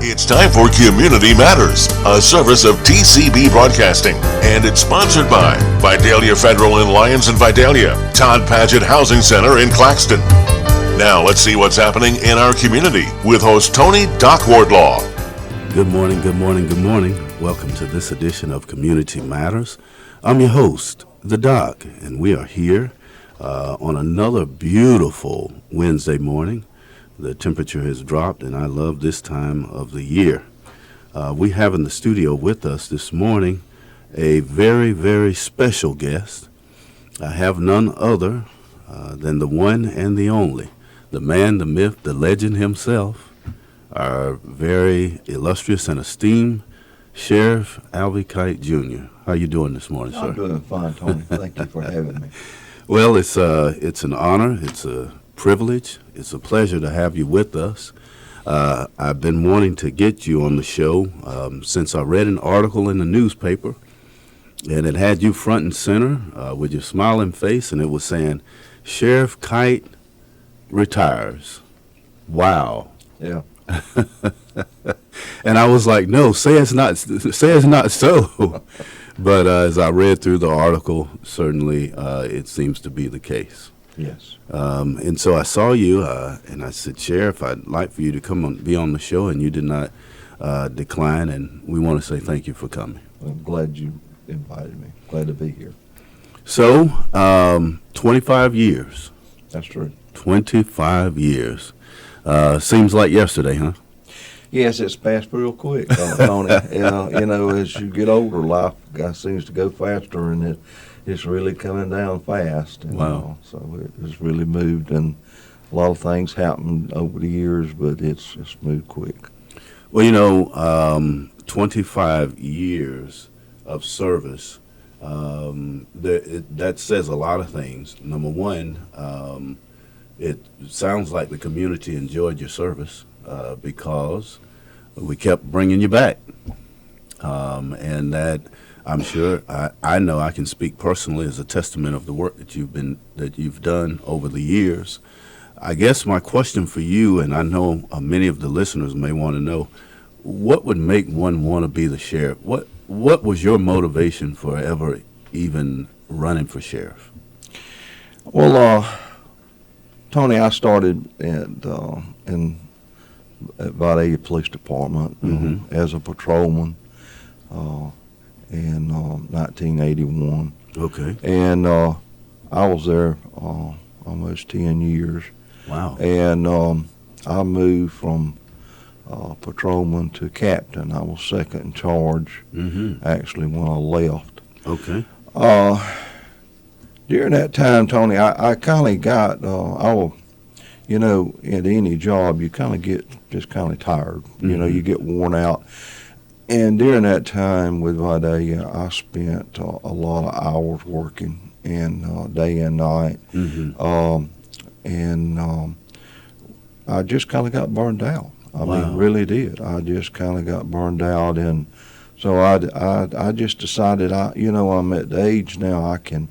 It's time for Community Matters, a service of TCB Broadcasting, and it's sponsored by Vidalia Federal in Lyons and Vidalia, Todd Paget Housing Center in Claxton. Now let's see what's happening in our community with host Tony Doc Wardlaw. Good morning, good morning, good morning. Welcome to this edition of Community Matters. I'm your host, the Doc, and we are here on another beautiful Wednesday morning. The temperature has dropped, and I love this time of the year. We have in the studio with us this morning a very, very special guest. I have none other than the one and the only, the man, the myth, the legend himself, our very illustrious and esteemed Sheriff Alvie Kight, Jr. How you doing this morning, sir? I'm doing fine, Tony. Thank you for having me. Well, it's an honor. It's a privilege. It's a pleasure to have you with us. I've been wanting to get you on the show since I read an article in the newspaper, and it had you front and center with your smiling face, and it was saying, Sheriff Kight retires. Wow. Yeah. And I was like, no, say it's not so. But as I read through the article, certainly it seems to be the case. Yes. And so I saw you, and I said, Sheriff, I'd like for you to come be on the show, and you did not decline, and we want to say thank you for coming. I'm glad you invited me. Glad to be here. So, 25 years. That's true. 25 years. Seems like yesterday, huh? Yes, it's passed real quick, Tony. You know, as you get older, life seems to go faster, and it's really coming down fast. And, wow. So it has really moved, and a lot of things happened over the years, but it's moved quick. Well, you know, 25 years of service, that says a lot of things. Number one, it sounds like the community enjoyed your service because we kept bringing you back. And that, I'm sure, I know I can speak personally as a testament of the work that you've done over the years. I guess my question for you, and I know many of the listeners may want to know, what would make one want to be the sheriff? What was your motivation for ever even running for sheriff? Well, Tony, I started in Vidalia Police Department as a patrolman in 1981. Okay. And I was there almost 10 years. Wow. And I moved from patrolman to captain. I was second in charge, actually, when I left. Okay. During that time, Tony, I kind of got, you know, at any job, you kind of get just kind of tired. You know, you get worn out. And during that time with Vidalia, I spent a lot of hours working, and day and night. I just kind of got burned out. I mean, really did. I just kind of got burned out, and so I just decided, I'm at the age now I can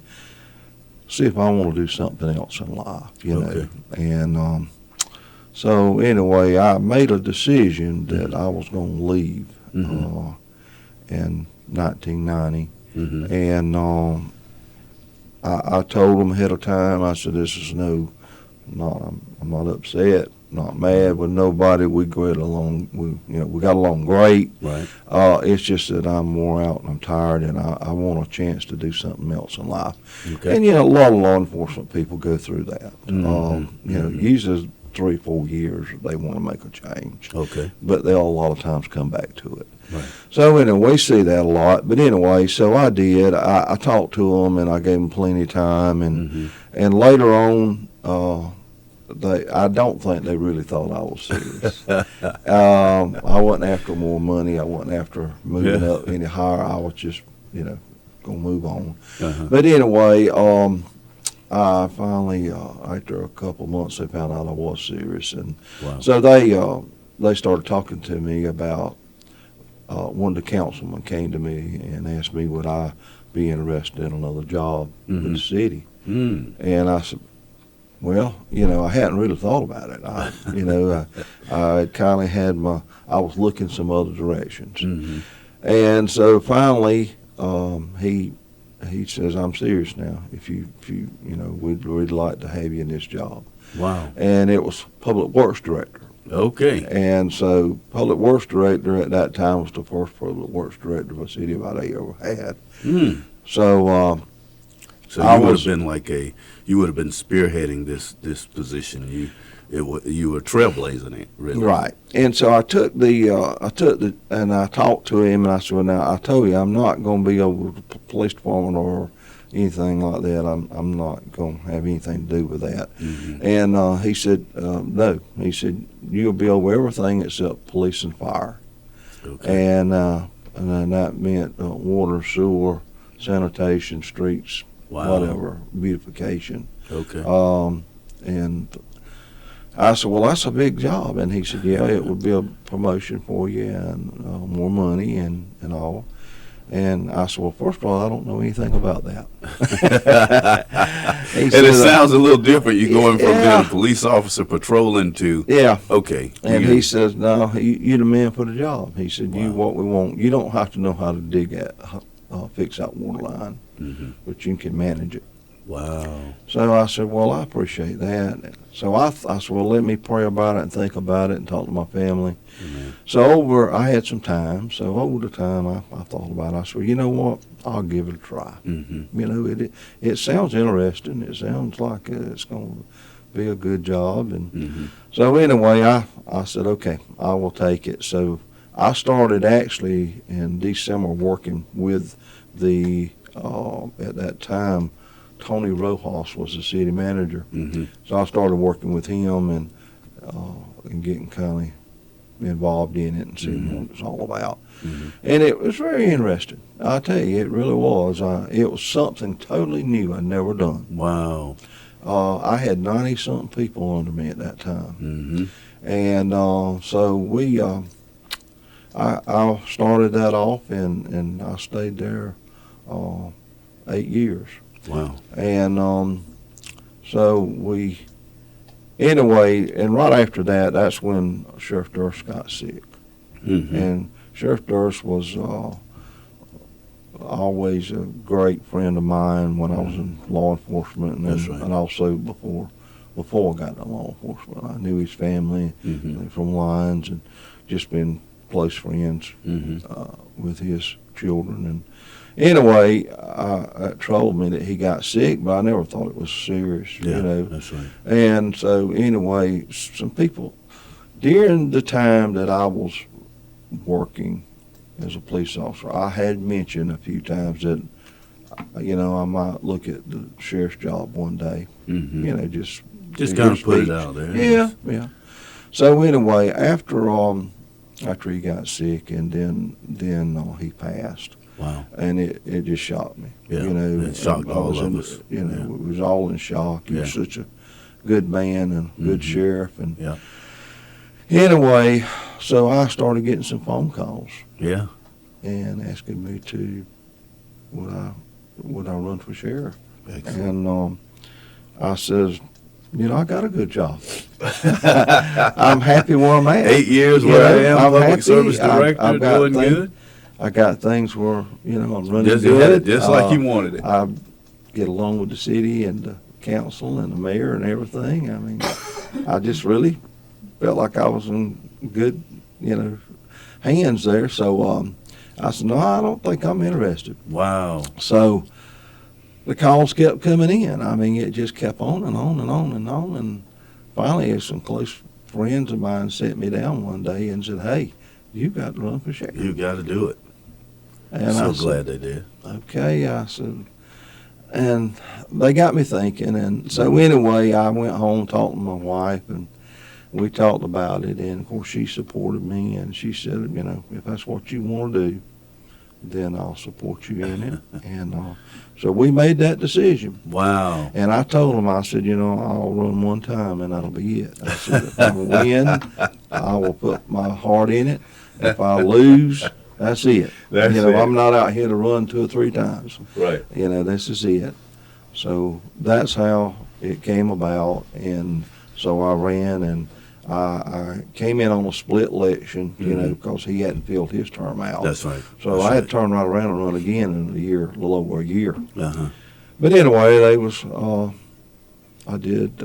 see if I want to do something else in life, you know. And so anyway, I made a decision that I was going to leave in 1990. And I told them ahead of time, I said, this is I'm not upset, not mad with nobody. We get along. We got along great. Right. It's just that I'm wore out and I'm tired, and I want a chance to do something else in life. Okay. And a lot of law enforcement people go through that. Usually 3-4 years they want to make a change. Okay. But they'll a lot of times come back to it. Right. So anyway, we see that a lot. But anyway, so I did. I talked to them, and I gave them plenty of time, and later on. I don't think they really thought I was serious. I wasn't after more money. I wasn't after moving up any higher. I was just, going to move on. But anyway, I finally, after a couple of months, they found out I was serious. And so they started talking to me about, one of the councilmen came to me and asked me would I be interested in another job in the city. And I said, Well, I hadn't really thought about it. I kind of had I was looking some other directions. Mm-hmm. And so finally, he says, I'm serious now. If you we'd really like to have you in this job. Wow. And it was Public Works Director. Okay. And so Public Works Director at that time was the first Public Works Director the city of Vidalia ever had. Mm. So, So you would have been you would have been spearheading this position. You were trailblazing it, really. Right. And so I took and I talked to him, and I said, well, now I told you I'm not going to be over the police department or anything like that. I'm not going to have anything to do with that. Mm-hmm. And he said, no. He said, you'll be over everything except police and fire. Okay. And then that meant water, sewer, sanitation, streets, Wow. whatever, beautification. Okay. And I said, well, that's a big job. And he said, yeah, it would be a promotion for you and more money and all. And I said, well, first of all, I don't know anything about that. And it sounds a little different. You're going from being a police officer patrolling to, okay. And he says, no, you're the man for the job. He said, Wow. you what we want. You don't have to know how to fix that water line, Mm-hmm. but you can manage it. Wow. So I said, well, I appreciate that. So I said, well, let me pray about it and think about it and talk to my family. Mm-hmm. So I had some time. So over the time, I thought about it. I said, well, you know what? I'll give it a try. Mm-hmm. It sounds interesting. It sounds like it's going to be a good job. And Mm-hmm. so anyway, I said, okay, I will take it. So I started actually in December working with at that time, Tony Rojas was the city manager. Mm-hmm. So I started working with him and getting kind of involved in it and seeing what it's all about. Mm-hmm. And it was very interesting. I tell you, it really was. It was something totally new I'd never done. Wow. I had 90-something people under me at that time. Mm-hmm. And so I started that off, and I stayed there 8 years. Wow. And anyway, and right after that, that's when Sheriff Durst got sick. Mm-hmm. And Sheriff Durst was always a great friend of mine when I was in law enforcement, and, That's right. and also before I got into law enforcement. I knew his family from Lyons and just been close friends with his children. And anyway, it troubled me that he got sick, but I never thought it was serious, Yeah, that's right. And so anyway, some people, during the time that I was working as a police officer, I had mentioned a few times that, I might look at the sheriff's job one day, Mm-hmm. just kind of put it out there. Yeah. So anyway, after he got sick and then he passed. Wow. And it just shocked me. Yeah, it shocked all of us. We was all in shock. He was such a good man and good sheriff. And anyway, so I started getting some phone calls. Yeah. And asking me would I run for sheriff? Excellent. And I says, I got a good job. I'm happy where I'm at. 8 years where I am, I'm public happy. service director, I've got doing good. I got things where, I'm running Just good. like you wanted it. I get along with the city and the council and the mayor and everything. I mean, I just really felt like I was in good, hands there. So I said, no, I don't think I'm interested. Wow. So the calls kept coming in. I mean, it just kept on and on and on and on. And finally, some close friends of mine sat me down one day and said, hey, you got to run for sheriff. You got to do it. And So I said, glad they did. okay, I said, and they got me thinking. And so anyway, I went home, talked to my wife, and we talked about it. And of course, she supported me, and she said, if that's what you want to do, then I'll support you in it. And so we made that decision. Wow. And I told them, I said, I'll run one time and that'll be it. I said, if I win, I will put my heart in it. If I lose, that's it. That's it. I'm not out here to run 2 or 3 times. Right. This is it. So that's how it came about, and so I ran, and I came in on a split election, you know, because he hadn't filled his term out. That's right. So That's I had right. to turn right around and run again in a year, a little over a year. Uh-huh. But anyway, they was I did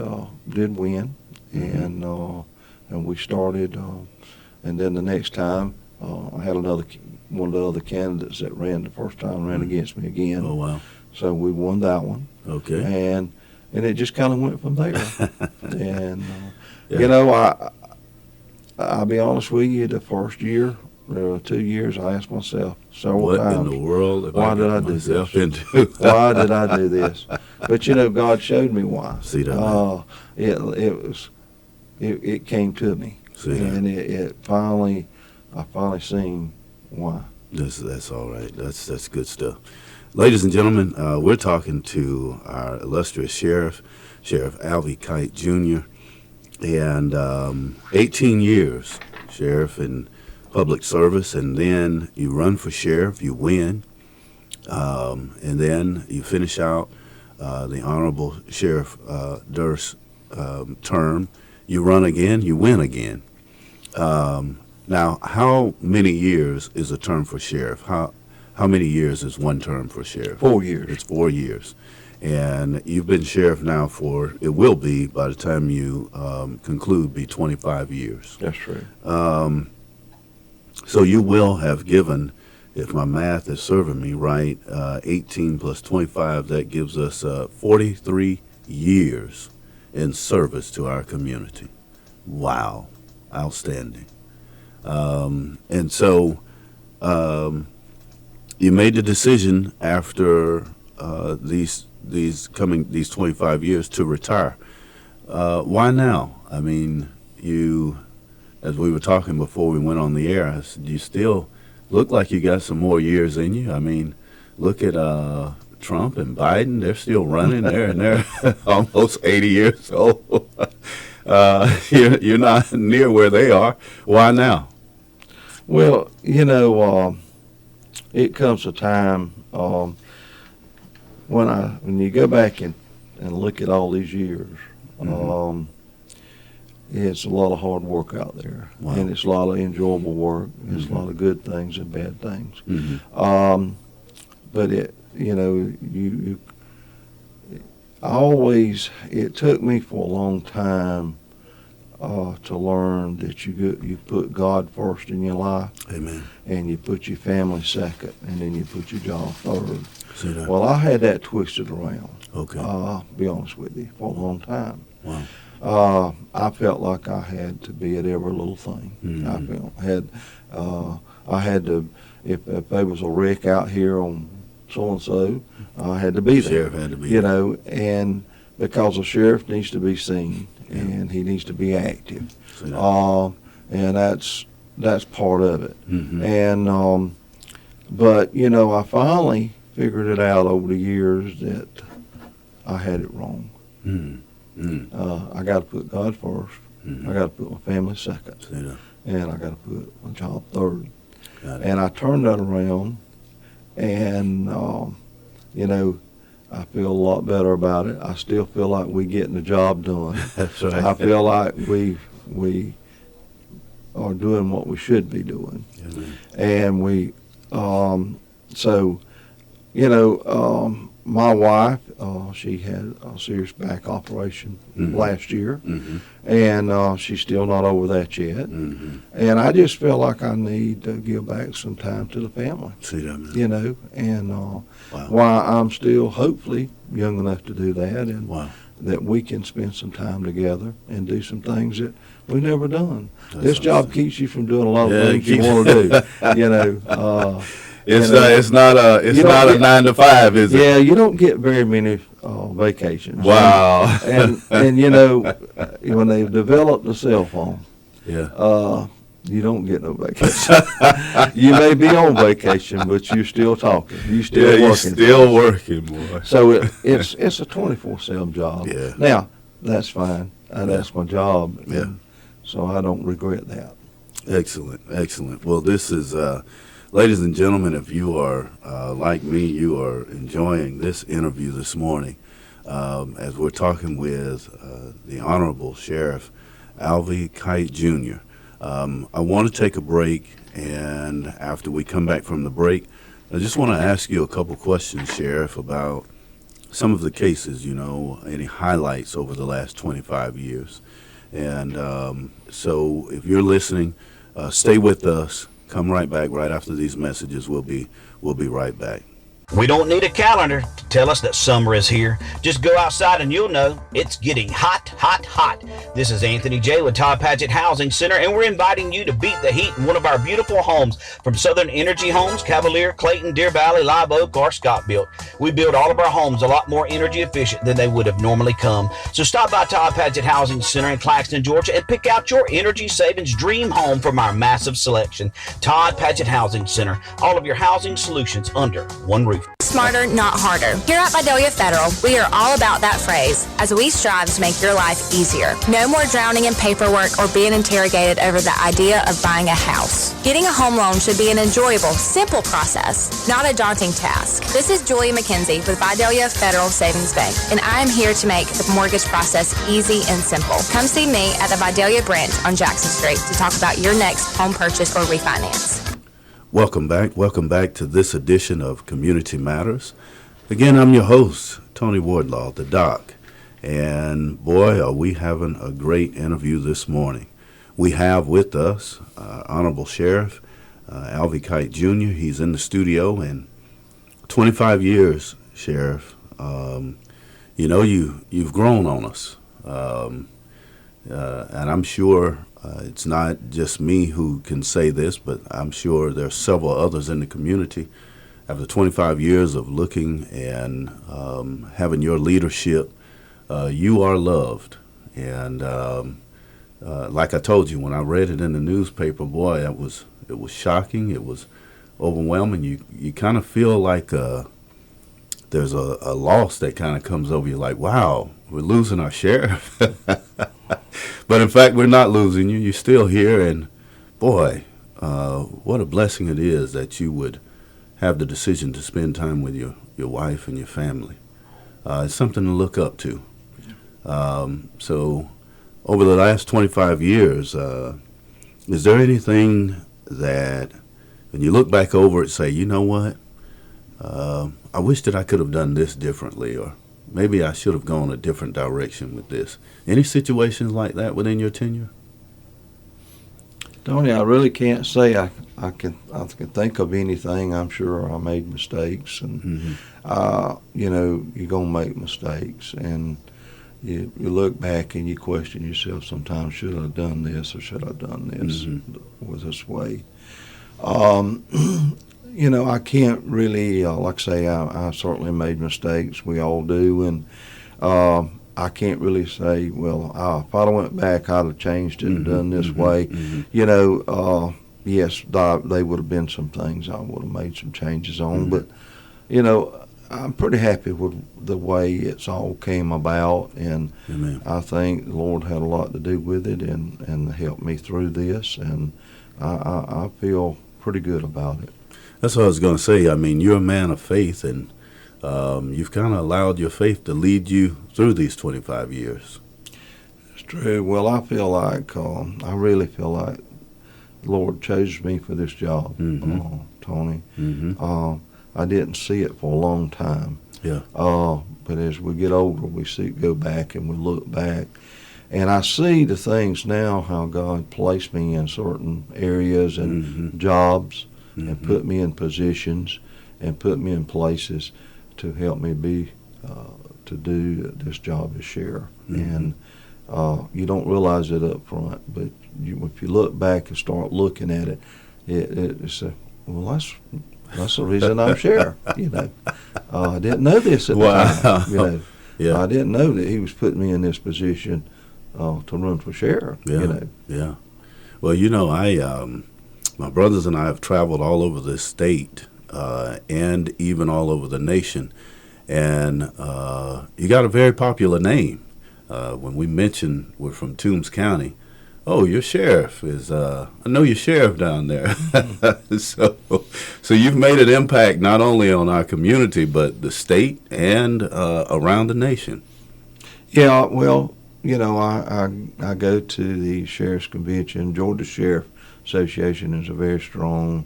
win, and we started, and then the next time I had one of the other candidates that ran the first time ran against me again. Oh, wow. So we won that one. Okay. And it just kind of went from there. And Yeah. you know, I'll be honest with you, the first year, 2 years, I asked myself several What times, in the world have why I did got I do myself this? into? Why did I do this? But you know, God showed me why. See that, man? It came to me, See that? and I finally seen why. That's all right. That's good stuff. Ladies and gentlemen, we're talking to our illustrious Sheriff Alvie Kight Jr. And 18 years, Sheriff, in public service, and then you run for sheriff, you win, and then you finish out the Honorable Sheriff Durst's term. You run again, you win again. Now, how many years is a term for sheriff? How many years is one term for sheriff? 4 years. It's 4 years. And you've been sheriff now it will be, by the time you conclude, be 25 years. That's true. So you will have given, if my math is serving me right, 18 plus 25, that gives us 43 years in service to our community. Wow. Outstanding. And so you made the decision after these 25 years to retire. Why now? I mean, as we were talking before we went on the air, I said, you still look like you got some more years in you. I mean, look at Trump and Biden. They're still running there, and they're almost 80 years old. You're not near where they are. Why now? Well, you know, it comes a time when you go back and look at all these years, it's a lot of hard work out there, Wow. and it's a lot of enjoyable work. It's a lot of good things and bad things. But it took me for a long time to learn that you put God first in your life. Amen. And you put your family second, and then you put your job third. See that? Well, I had that twisted around. Okay. Be honest with you, for a long time. Wow. I felt like I had to be at every little thing. I had to. If there was a wreck out here on so and so, I had to be there. Sheriff had to be You there. know, and because a sheriff needs to be seen, and he needs to be active. See that? And that's part of it. Mhm. And but you know, I finally figured it out over the years that I had it wrong. I got to put God first. I got to put my family second, See that? and I got to put my job third. Got it. And I turned that around, and you know, I feel a lot better about it. I still feel like we getting the job done. That's right. I feel like we are doing what we should be doing. Amen. And we, so, you know, my wife, she had a serious back operation last year, and she's still not over that yet. And I just feel like I need to give back some time to the family, See that, man? you know, and Wow. while I'm still hopefully young enough to do that, and Wow. that we can spend some time together and do some things that we've never done. That's This job awesome. keeps you from doing a lot of Yeah, it things you keeps- want to do. You know, It's you know, it's not a you don't a get- 9 to 5, is it? yeah, you don't get very many vacations. Wow. And you know, when they've developed the cell phone, Yeah. you don't get no vacation. You may be on vacation, but you're still talking. You're still Yeah, you're working. still working, boy. So it's a 24/7 job. Yeah. Now that's fine. That's my job. Yeah. And so I don't regret that. Excellent, excellent. Well, this is, ladies and gentlemen, if you are like me, you are enjoying this interview this morning. as we're talking with the Honorable Sheriff Alvie Kight Jr. I want to take a break, and after we come back from the break, I just want to ask you a couple questions, Sheriff, about some of the cases, any highlights over the last 25 years. And so if you're listening, stay with us. Come right back right after these messages. We'll be right back. We don't need a calendar to tell us that summer is here. Just go outside and you'll know it's getting hot, hot, hot. This is Anthony J. with Todd Paget Housing Center, and we're inviting you to beat the heat in one of our beautiful homes from Southern Energy Homes, Cavalier, Clayton, Deer Valley, Live Oak, or Scott Built. We build all of our homes a lot more energy efficient than they would have normally come. So stop by Todd Paget Housing Center in Claxton, Georgia, and pick out your energy savings dream home from our massive selection. Todd Paget Housing Center, all of your housing solutions under one roof. Smarter, not harder. Here at Vidalia Federal, we are all about that phrase as we strive to make your life easier. No more drowning in paperwork or being interrogated over the idea of buying a house. Getting a home loan should be an enjoyable, simple process, not a daunting task. This is Julia McKenzie with Vidalia Federal Savings Bank, and I am here to make the mortgage process easy and simple. Come see me at the Vidalia branch on Jackson Street to talk about your next home purchase or refinance. Welcome back to this edition of Community Matters. Again, I'm your host, Tony Wardlaw, the Doc, and boy, are we having a great interview this morning. We have with us Honorable Sheriff Alvie Kight Jr. He's in the studio, and 25 years, Sheriff. You've grown on us, and I'm sure it's not just me who can say this, but I'm sure there are several others in the community. After 25 years of looking and having your leadership, you are loved. And like I told you, when I read it in the newspaper, boy, it was shocking. It was overwhelming. You kind of feel like there's a loss that kind of comes over you, like, wow, we're losing our sheriff. But in fact, we're not losing you. You're still here, and boy, what a blessing it is that you would have the decision to spend time with your wife and your family. It's something to look up to. So over the last 25 years, is there anything that, when you look back over it, say, you know what, I wish that I could have done this differently, or maybe I should have gone a different direction with this? Any situations like that within your tenure? Tony, I really can't say I can think of anything. I'm sure I made mistakes, and you're gonna make mistakes, and you look back and you question yourself sometimes, should I have done this or should I have done this this way? I can't really, like I say, I certainly made mistakes. We all do, and I can't really say, well, if I'd have went back, I'd have changed it and done this way. Yes, they would have been some things I would have made some changes on, but, I'm pretty happy with the way it's all came about, and Amen. I think the Lord had a lot to do with it and helped me through this, and I feel pretty good about it. That's what I was going to say. I mean, you're a man of faith, and you've kind of allowed your faith to lead you through these 25 years. It's true. Well, I feel like, I really feel like the Lord chose me for this job, Tony. I didn't see it for a long time. Yeah. But as we get older, we go back and we look back. And I see the things now, how God placed me in certain areas and jobs, and put me in positions and put me in places to help me be to do this job as sheriff. And you don't realize it up front, but if you look back and start looking at it, it's well, that's the reason I'm sheriff. I didn't know this at the time. Yeah. I didn't know that he was putting me in this position to run for sheriff. Yeah. Well, my brothers and I have traveled all over this state and even all over the nation, and you got a very popular name. When we mention we're from Toombs County, Oh, your sheriff is, I know your sheriff down there. So you've made an impact not only on our community, but the state and around the nation. Yeah, well, I go to the Sheriff's Convention. Georgia Sheriff Association is a very strong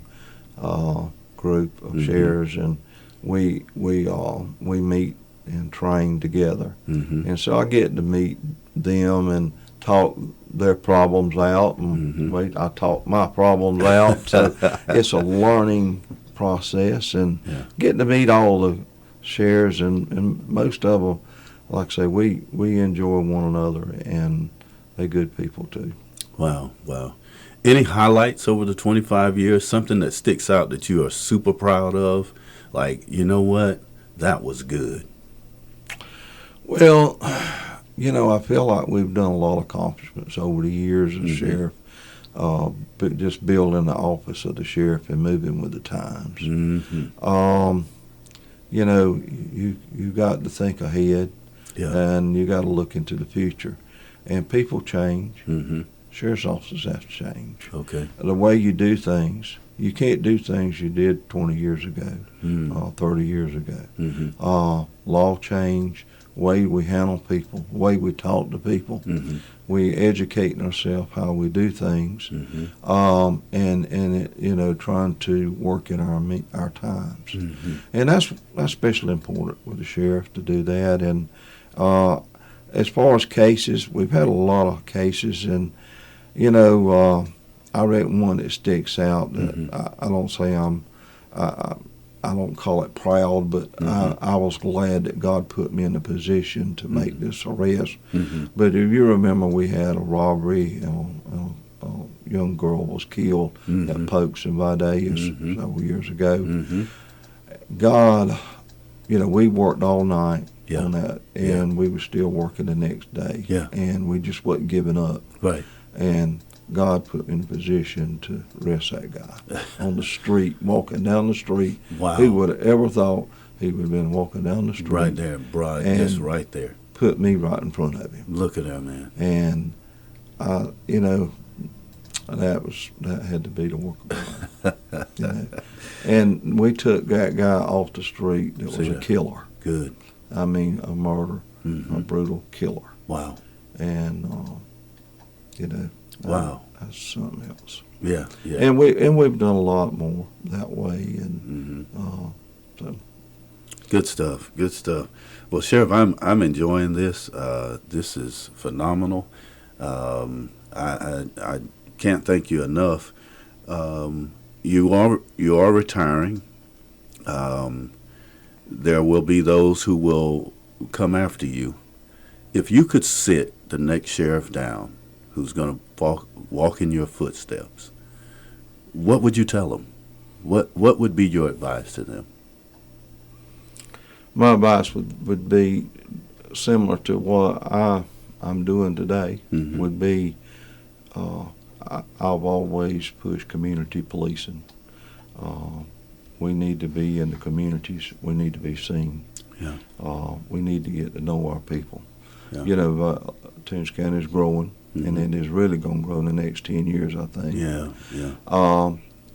group of sheriffs, and we meet and train together. And so I get to meet them and talk their problems out, and I talk my problems out. So it's a learning process, and getting to meet all the sheriffs, and most of them, like I say, we enjoy one another, and they're good people too. Wow. Any highlights over the 25 years, something that sticks out that you are super proud of? Like, you know what? That was good. Well, I feel like we've done a lot of accomplishments over the years as sheriff, but just building the office of the sheriff and moving with the times. You got to think ahead, and you got to look into the future. And people change. Sheriff's offices have to change. Okay. The way you do things, you can't do things you did 20 years ago, 30 years ago. Law change, way we handle people, way we talk to people. We educating ourselves how we do things, and trying to work in our times. And that's especially important with the sheriff to do that. And as far as cases, we've had a lot of cases, and I reckon one that sticks out that I don't say I don't call it proud, but I was glad that God put me in a position to make this arrest. But if you remember, we had a robbery, a young girl was killed at Pokes in Vidalia several years ago. God, we worked all night on that, and we were still working the next day, and we just wasn't giving up. Right. And God put me in a position to arrest that guy on the street, walking down the street. Wow. Who would have ever thought he would have been walking down the street? Right there, broad, just right there. Put me right in front of him. Look at that, man. And, that had to be the work of God. And we took that guy off the street that was a killer. Good. I mean, a murder, a brutal killer. Wow. And, wow. That's something else. Yeah. And we've done a lot more that way, and so. Good stuff. Well, Sheriff, I'm enjoying this. This is phenomenal. I can't thank you enough. You are retiring. There will be those who will come after you. If you could sit the next sheriff down, who's going to walk in your footsteps, what would you tell them? What would be your advice to them? My advice would be similar to what I'm doing today. Would be I've always pushed community policing. We need to be in the communities. We need to be seen. Yeah. We need to get to know our people. Yeah. Tennessee County is growing, and it is really going to grow in the next 10 years, I think. Yeah.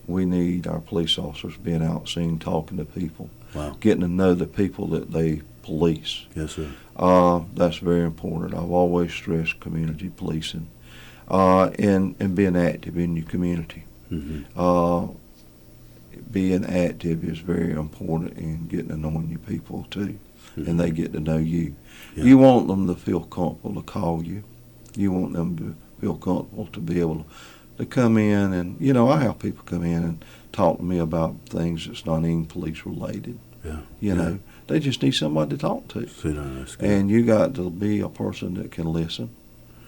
We need our police officers being out, seeing, talking to people, Wow. getting to know the people that they police. Yes, sir. That's very important. I've always stressed community policing, and being active in your community. Being active is very important in getting to know your people too, and they get to know you. Yeah. You want them to feel comfortable to call you. You want them to feel comfortable to be able to come in, and I have people come in and talk to me about things that's not even police related. Yeah. They just need somebody to talk to. That's good. And you got to be a person that can listen,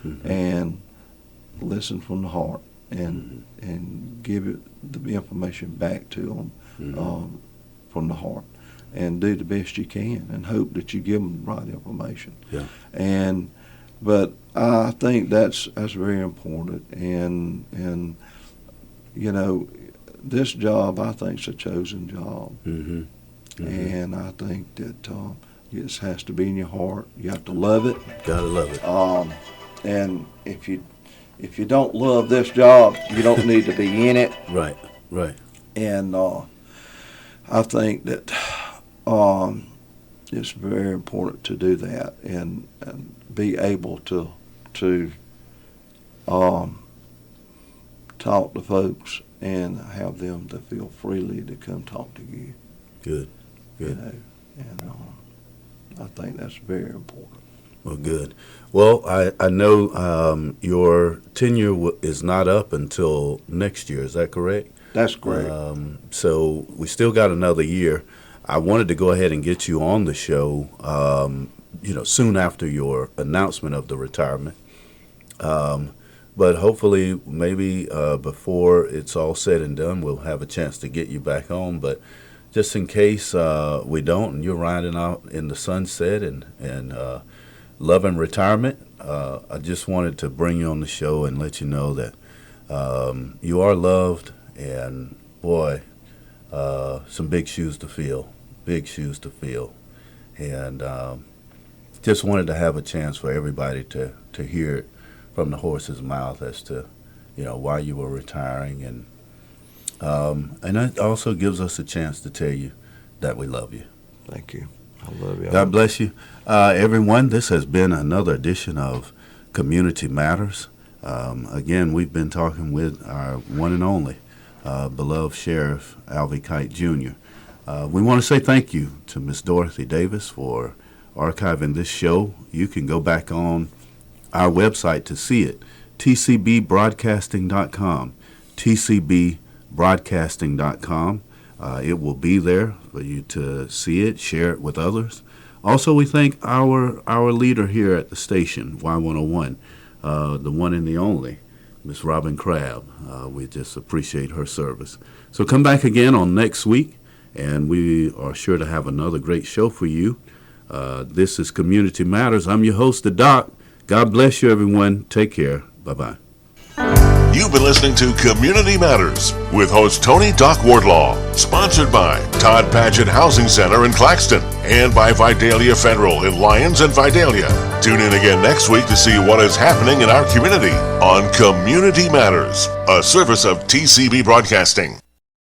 and listen from the heart, and give it the information back to them from the heart, and do the best you can, and hope that you give them the right information. Yeah. But I think that's very important, and this job, I think, is a chosen job. And I think that it has to be in your heart. You have to love it. Gotta love it. And if if you don't love this job, you don't need to be in it. Right. And I think that it's very important to do that and be able to talk to folks and have them to feel freely to come talk to you. Good. You know, and I think that's very important. Well, good. Well, I know your tenure is not up until next year. Is that correct? That's correct. So we still got another year. I wanted to go ahead and get you on the show, soon after your announcement of the retirement. But hopefully, maybe before it's all said and done, we'll have a chance to get you back on. But just in case we don't, and you're riding out in the sunset and loving retirement, I just wanted to bring you on the show and let you know that you are loved, and boy, some big shoes to fill. And just wanted to have a chance for everybody to hear it from the horse's mouth as to, why you were retiring. And it also gives us a chance to tell you that we love you. Thank you. I love you. God bless you. Everyone, this has been another edition of Community Matters. Again, we've been talking with our one and only beloved Sheriff Alvie Kight, Jr. We want to say thank you to Miss Dorothy Davis for archiving this show. You can go back on our website to see it, tcbbroadcasting.com, tcbbroadcasting.com. It will be there for you to see it, share it with others. Also, we thank our leader here at the station, Y101, the one and the only, Miss Robin Crabb. We just appreciate her service. So come back again on next week, and we are sure to have another great show for you. This is Community Matters. I'm your host, the Doc. God bless you, everyone. Take care. Bye-bye. You've been listening to Community Matters with host Tony Doc Wardlaw, sponsored by Todd Paget Housing Center in Claxton and by Vidalia Federal in Lyons and Vidalia. Tune in again next week to see what is happening in our community on Community Matters, a service of TCB Broadcasting.